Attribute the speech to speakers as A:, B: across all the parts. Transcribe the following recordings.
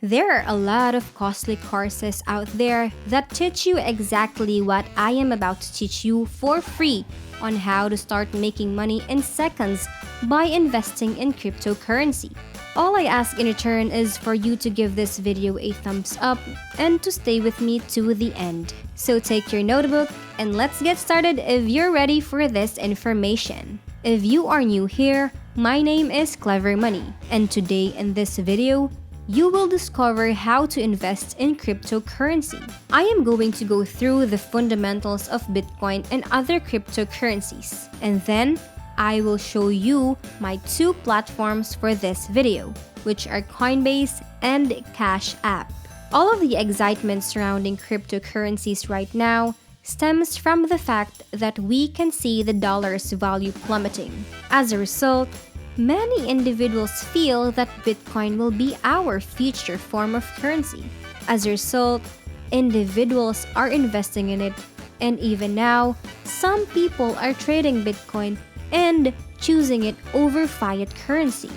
A: There are a lot of costly courses out there that teach you exactly what I am about to teach you for free on how to start making money in seconds by investing in cryptocurrency. All I ask in return is for you to give this video a thumbs up and to stay with me to the end. So take your notebook and let's get started if you're ready for this information. If you are new here, my name is Clever Money, and today in this video, you will discover how to invest in cryptocurrency. I am going to go through the fundamentals of Bitcoin and other cryptocurrencies, and then I will show you my two platforms for this video, which are Coinbase and Cash App. All of the excitement surrounding cryptocurrencies right now stems from the fact that we can see the dollar's value plummeting. As a result, many individuals feel that Bitcoin will be our future form of currency. As a result, individuals are investing in it, and even now, some people are trading Bitcoin and choosing it over fiat currency.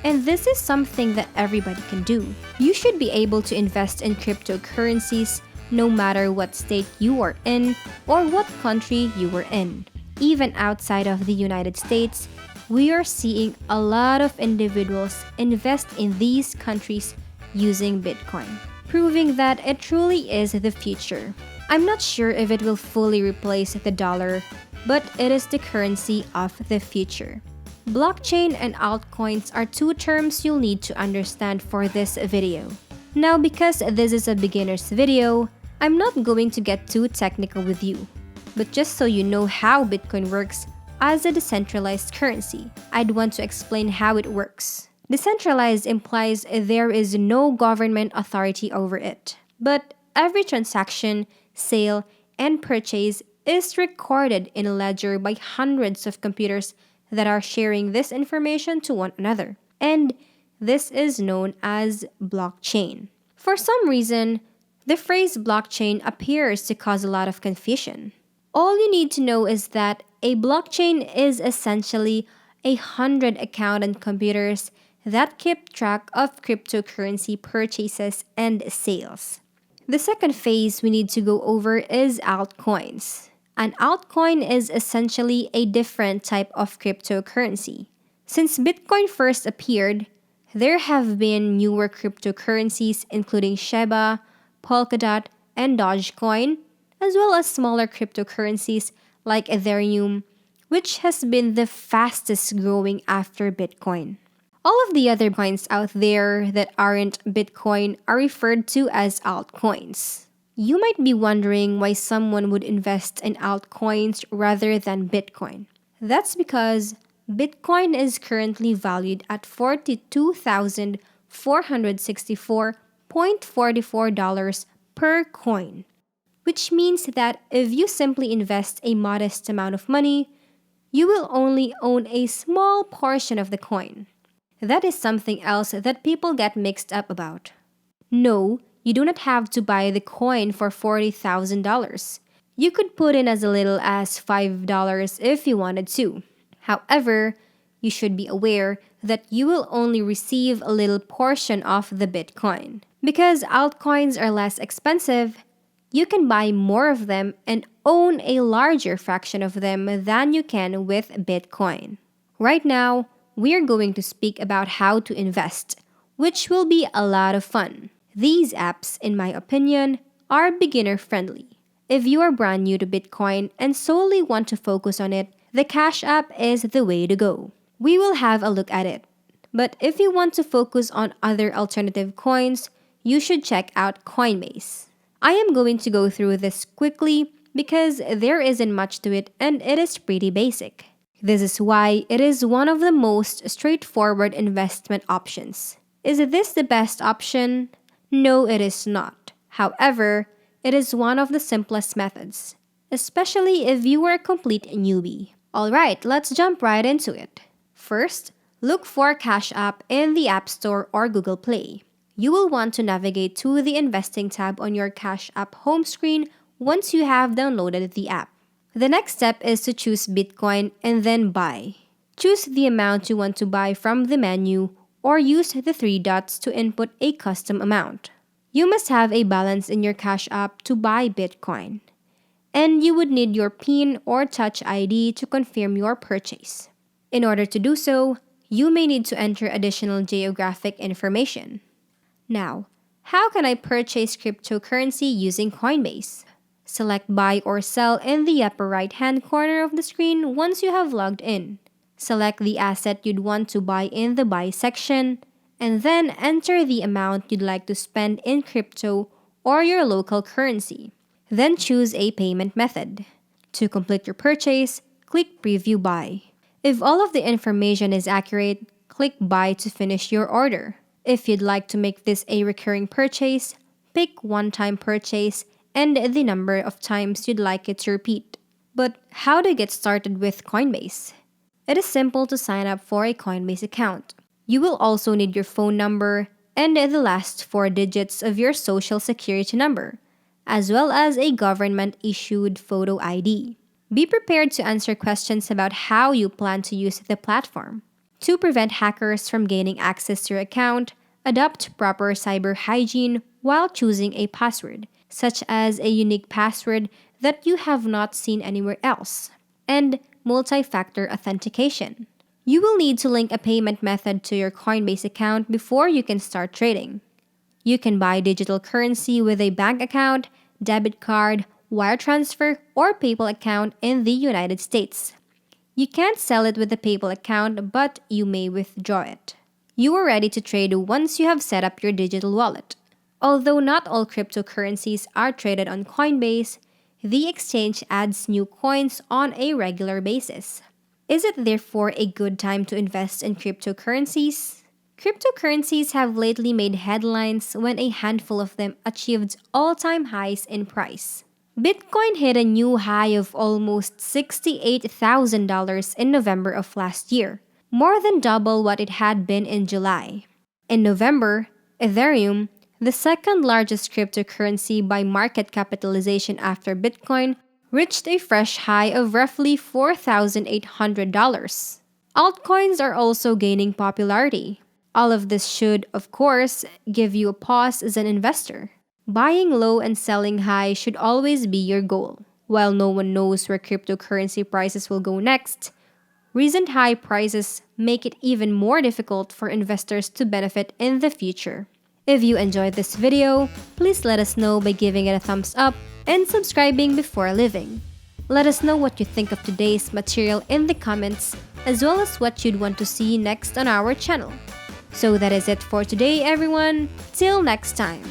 A: And this is something that everybody can do. You should be able to invest in cryptocurrencies no matter what state you are in or what country you are in. Even outside of the United States, we are seeing a lot of individuals invest in these countries using Bitcoin, proving that it truly is the future. I'm not sure if it will fully replace the dollar, but it is the currency of the future. Blockchain and altcoins are two terms you'll need to understand for this video. Now, because this is a beginner's video, I'm not going to get too technical with you. But just so you know how Bitcoin works as a decentralized currency, I'd want to explain how it works. Decentralized implies there is no government authority over it, but every transaction, sale, and purchase is recorded in a ledger by hundreds of computers that are sharing this information to one another. And this is known as blockchain. For some reason, the phrase blockchain appears to cause a lot of confusion. All you need to know is that a blockchain is essentially 100 accountant computers that keep track of cryptocurrency purchases and sales. The second phase we need to go over is altcoins. An altcoin is essentially a different type of cryptocurrency. Since Bitcoin first appeared, there have been newer cryptocurrencies including Shiba, Polkadot, and Dogecoin, as well as smaller cryptocurrencies like Ethereum, which has been the fastest growing after Bitcoin. All of the other coins out there that aren't Bitcoin are referred to as altcoins. You might be wondering why someone would invest in altcoins rather than Bitcoin. That's because Bitcoin is currently valued at $42,464.44 per coin, which means that if you simply invest a modest amount of money, you will only own a small portion of the coin. That is something else that people get mixed up about. No, you do not have to buy the coin for $40,000. You could put in as little as $5 if you wanted to. However, you should be aware that you will only receive a little portion of the Bitcoin. Because altcoins are less expensive, you can buy more of them and own a larger fraction of them than you can with Bitcoin. Right now, we are going to speak about how to invest, which will be a lot of fun. These apps, in my opinion, are beginner-friendly. If you are brand new to Bitcoin and solely want to focus on it, the Cash App is the way to go. We will have a look at it. But if you want to focus on other alternative coins, you should check out Coinbase. I am going to go through this quickly because there isn't much to it and it is pretty basic. This is why it is one of the most straightforward investment options. Is this the best option? No, it is not. However, it is one of the simplest methods, especially if you are a complete newbie. Alright, let's jump right into it. First, look for Cash App in the App Store or Google Play. You will want to navigate to the Investing tab on your Cash App home screen once you have downloaded the app. The next step is to choose Bitcoin and then Buy. Choose the amount you want to buy from the menu or use the three dots to input a custom amount. You must have a balance in your Cash App to buy Bitcoin, and you would need your PIN or Touch ID to confirm your purchase. In order to do so, you may need to enter additional geographic information. Now, how can I purchase cryptocurrency using Coinbase? Select Buy or Sell in the upper right-hand corner of the screen once you have logged in. Select the asset you'd want to buy in the Buy section, and then enter the amount you'd like to spend in crypto or your local currency. Then choose a payment method. To complete your purchase, click Preview Buy. If all of the information is accurate, click Buy to finish your order. If you'd like to make this a recurring purchase, pick one-time purchase and the number of times you'd like it to repeat. But how to get started with Coinbase? It is simple to sign up for a Coinbase account. You will also need your phone number and the last four digits of your social security number, as well as a government-issued photo ID. Be prepared to answer questions about how you plan to use the platform. To prevent hackers from gaining access to your account, adopt proper cyber hygiene while choosing a password, such as a unique password that you have not seen anywhere else, and multi-factor authentication. You will need to link a payment method to your Coinbase account before you can start trading. You can buy digital currency with a bank account, debit card, wire transfer, or PayPal account in the United States. You can't sell it with a PayPal account, but you may withdraw it. You are ready to trade once you have set up your digital wallet. Although not all cryptocurrencies are traded on Coinbase, the exchange adds new coins on a regular basis. Is it therefore a good time to invest in cryptocurrencies? Cryptocurrencies have lately made headlines when a handful of them achieved all-time highs in price. Bitcoin hit a new high of almost $68,000 in November of last year, more than double what it had been in July. In November, Ethereum, the second largest cryptocurrency by market capitalization after Bitcoin, reached a fresh high of roughly $4,800. Altcoins are also gaining popularity. All of this should, of course, give you a pause as an investor. Buying low and selling high should always be your goal. While no one knows where cryptocurrency prices will go next, recent high prices make it even more difficult for investors to benefit in the future. If you enjoyed this video, please let us know by giving it a thumbs up and subscribing before leaving. Let us know what you think of today's material in the comments, as well as what you'd want to see next on our channel. So that is it for today, everyone. Till next time.